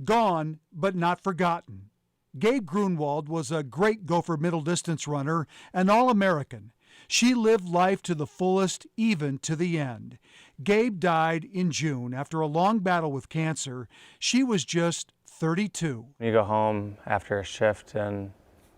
Gone, but not forgotten. Gabe Grunwald was a great Gopher middle distance runner, an All-American. She lived life to the fullest, even to the end. Gabe died in June after a long battle with cancer. She was just 32. You go home after a shift and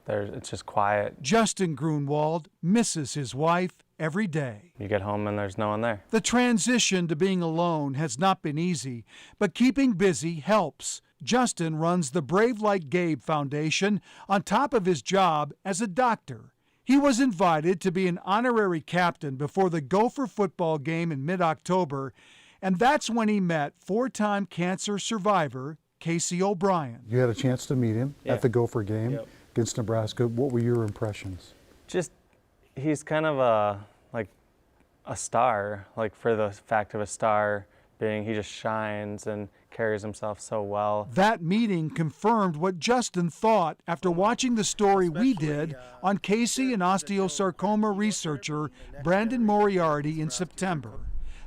it's just quiet. Justin Grunwald misses his wife every day. You get home and there's no one there. The transition to being alone has not been easy, but keeping busy helps. Justin runs the Brave Like Gabe Foundation on top of his job as a doctor. He was invited to be an honorary captain before the Gopher football game in mid-October, and that's when he met four-time cancer survivor Casey O'Brien. You had a chance to meet him at the Gopher game against Nebraska. What were your impressions? Just, he's kind of a star, like for the fact of a star being, he just shines and carries himself so well. That meeting confirmed what Justin thought after watching the story we did on Casey and osteosarcoma researcher Brandon Moriarty in September.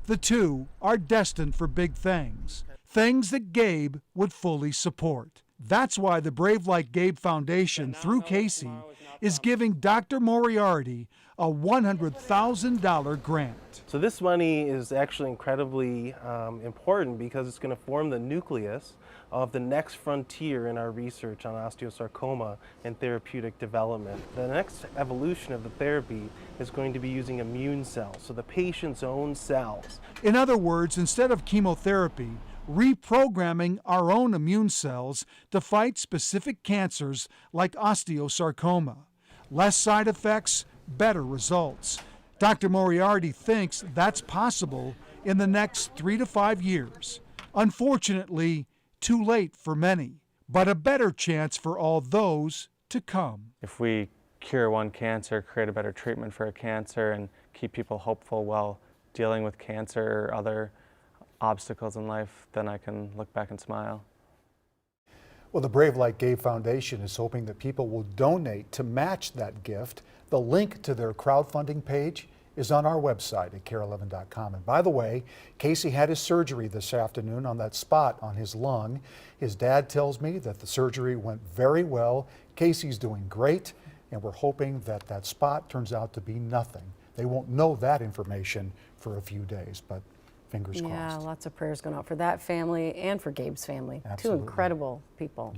The two are destined for big things, things that Gabe would fully support. That's why the Brave Like Gabe Foundation, through Casey, is giving Dr. Moriarty a $100,000 grant. So this money is actually incredibly important because it's going to form the nucleus of the next frontier in our research on osteosarcoma and therapeutic development. The next evolution of the therapy is going to be using immune cells, so the patient's own cells. In other words, instead of chemotherapy, reprogramming our own immune cells to fight specific cancers like osteosarcoma. Less side effects, better results. Dr. Moriarty thinks that's possible in the next 3 to 5 years. Unfortunately, too late for many, but a better chance for all those to come. If we cure one cancer, create a better treatment for a cancer, and keep people hopeful while dealing with cancer or other obstacles in life, then I can look back and smile. Well, the Brave Like Gabe Foundation is hoping that people will donate to match that gift. The link to their crowdfunding page is on our website at KARE11.com. And by the way, Casey had his surgery this afternoon on that spot on his lung. His dad tells me that the surgery went very well. Casey's doing great, and we're hoping that that spot turns out to be nothing. They won't know that information for a few days, but fingers crossed. Yeah, lots of prayers going out for that family and for Gabe's family. Absolutely. Two incredible people.